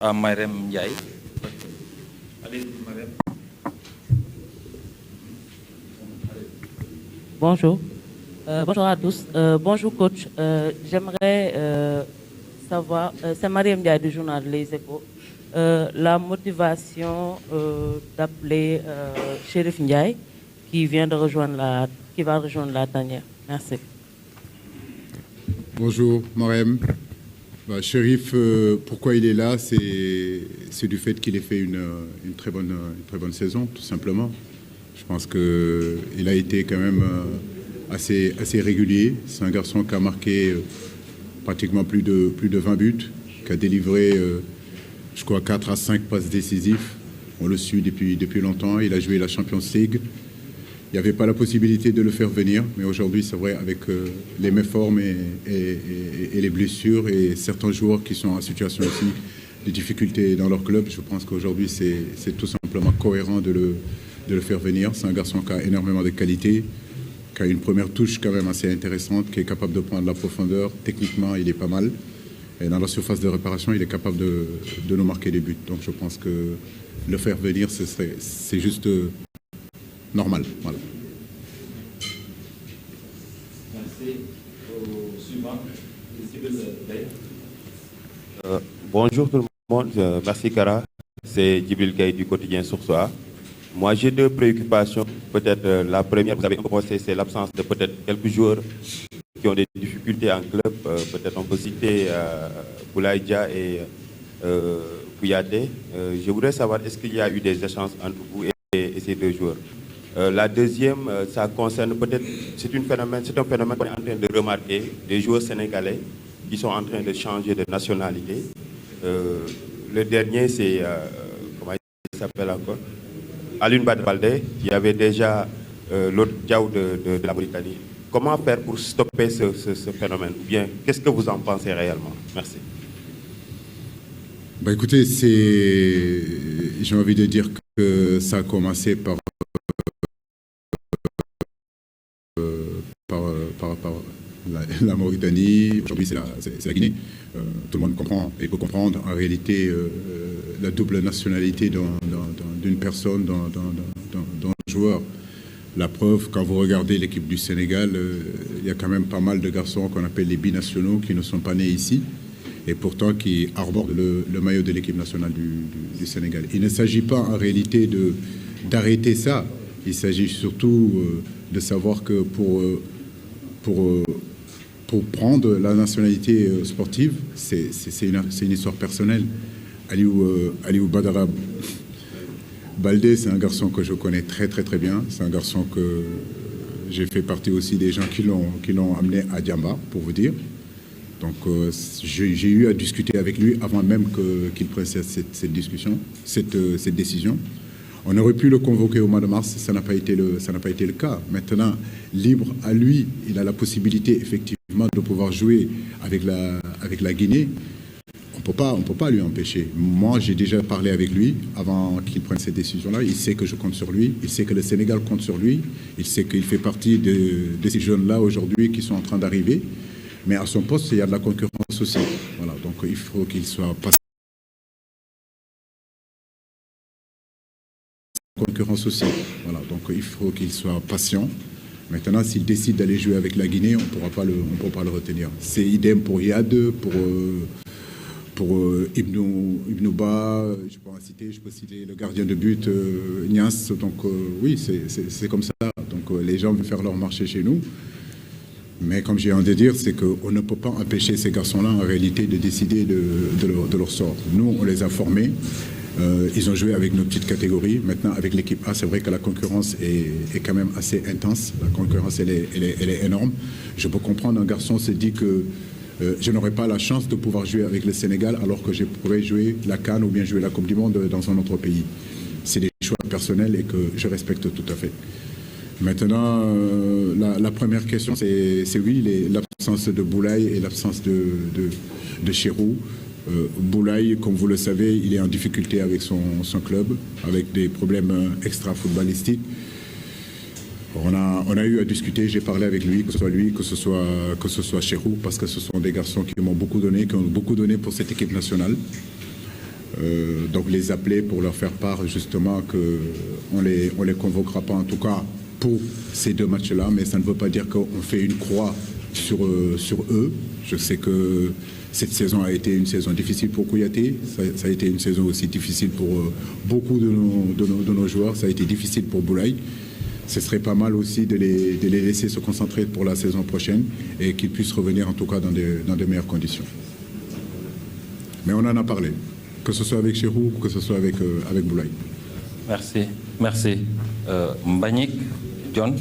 à Marem Ndiaye. Allez, Marem. Bonjour. Bonjour à tous. Bonjour coach. J'aimerais savoir, c'est Mariam Ndiaye du journal Les Échos, la motivation d'appeler Chérif Ndiaye qui va rejoindre la tanière. Merci. Bonjour Marem. Chérif, pourquoi il est là, c'est du fait qu'il ait fait une très bonne saison, tout simplement. Je pense qu'il a été quand même assez régulier. C'est un garçon qui a marqué pratiquement plus de 20 buts, qui a délivré, je crois, 4 à 5 passes décisives. On le suit depuis longtemps. Il a joué la Champions League. Il n'y avait pas la possibilité de le faire venir, mais aujourd'hui, c'est vrai, avec les méformes et les blessures et certains joueurs qui sont en situation aussi de difficultés dans leur club, je pense qu'aujourd'hui, c'est tout simplement cohérent de le faire venir. C'est un garçon qui a énormément de qualité, qui a une première touche quand même assez intéressante, qui est capable de prendre la profondeur. Techniquement, il est pas mal. Et dans la surface de réparation, il est capable de nous marquer des buts. Donc je pense que le faire venir, c'est juste normal. Voilà. Merci. Au suivant, bonjour tout le monde. Merci Kara. C'est Djibril Gaye du quotidien Source A. Moi, j'ai deux préoccupations. Peut-être la première, vous avez commencé, c'est l'absence de peut-être quelques joueurs qui ont des difficultés en club. Peut-être on peut citer Boulaye Dia et Kouyaté. Je voudrais savoir, est-ce qu'il y a eu des échanges entre vous et ces deux joueurs? La deuxième, ça concerne peut-être, c'est un phénomène qu'on est en train de remarquer, des joueurs sénégalais qui sont en train de changer de nationalité. Le dernier, c'est, comment il s'appelle encore, Alioune Baldé, il y avait déjà l'autre Diaw de la Mauritanie. Comment faire pour stopper ce phénomène? Ou bien, qu'est-ce que vous en pensez réellement? Merci. Écoutez, j'ai envie de dire que ça a commencé par la Mauritanie. Aujourd'hui, c'est la Guinée. Tout le monde comprend et peut comprendre en réalité la double nationalité d'une personne, d'un joueur. La preuve, quand vous regardez l'équipe du Sénégal, il y a quand même pas mal de garçons qu'on appelle les binationaux qui ne sont pas nés ici et pourtant qui arborent le maillot de l'équipe nationale du Sénégal. Il ne s'agit pas en réalité d'arrêter ça. Il s'agit surtout de savoir que pour prendre la nationalité sportive, c'est une histoire personnelle. Aliou Badara Baldé, c'est un garçon que je connais très bien. C'est un garçon que j'ai fait partie aussi des gens qui l'ont amené à Diamba, pour vous dire. Donc j'ai eu à discuter avec lui avant même qu'il prenne cette décision. On aurait pu le convoquer au mois de mars, ça n'a pas été le cas. Maintenant, libre à lui, il a la possibilité effectivement de pouvoir jouer avec la Guinée. On peut pas lui empêcher. Moi, j'ai déjà parlé avec lui avant qu'il prenne cette décision-là. Il sait que je compte sur lui. Il sait que le Sénégal compte sur lui. Il sait qu'il fait partie de ces jeunes-là aujourd'hui qui sont en train d'arriver. Mais à son poste, il y a de la concurrence aussi. Voilà, donc il faut qu'il soit patient. Concurrence aussi. Voilà, donc il faut qu'il soit patient. Maintenant, s'il décide d'aller jouer avec la Guinée, on ne pourra pas le retenir. C'est idem pour Yad, pour Ibnouba, je peux citer le gardien de but, Nias. Donc oui, c'est comme ça. Donc les gens veulent faire leur marché chez nous. Mais comme j'ai envie de dire, c'est qu'on ne peut pas empêcher ces garçons-là, en réalité, de décider de leur sort. Nous, on les a formés. Ils ont joué avec nos petites catégories. Maintenant, avec l'équipe A, c'est vrai que la concurrence est quand même assez intense. La concurrence, elle est énorme. Je peux comprendre, un garçon se dit que je n'aurais pas la chance de pouvoir jouer avec le Sénégal alors que je pourrais jouer la CAN ou bien jouer la Coupe du Monde dans un autre pays. C'est des choix personnels et que je respecte tout à fait. Maintenant, la première question, c'est oui, l'absence de Boulaye et l'absence de Chérou. Boulaye, comme vous le savez, il est en difficulté avec son club, avec des problèmes extra-footballistiques. On a eu à discuter, j'ai parlé avec lui, que ce soit Chérou, parce que ce sont des garçons qui m'ont beaucoup donné, qui ont beaucoup donné pour cette équipe nationale. Donc les appeler pour leur faire part justement qu'on ne les convoquera pas, en tout cas pour ces 2 matchs-là, mais ça ne veut pas dire qu'on fait une croix sur eux. Je sais que cette saison a été une saison difficile pour Kouyaté, ça a été une saison aussi difficile pour beaucoup de nos joueurs, ça a été difficile pour Boulaye. Ce serait pas mal aussi de les laisser se concentrer pour la saison prochaine et qu'ils puissent revenir en tout cas dans de meilleures conditions. Mais on en a parlé, que ce soit avec Cheikhou ou que ce soit avec Boulaye. Merci. Mbagnick, John.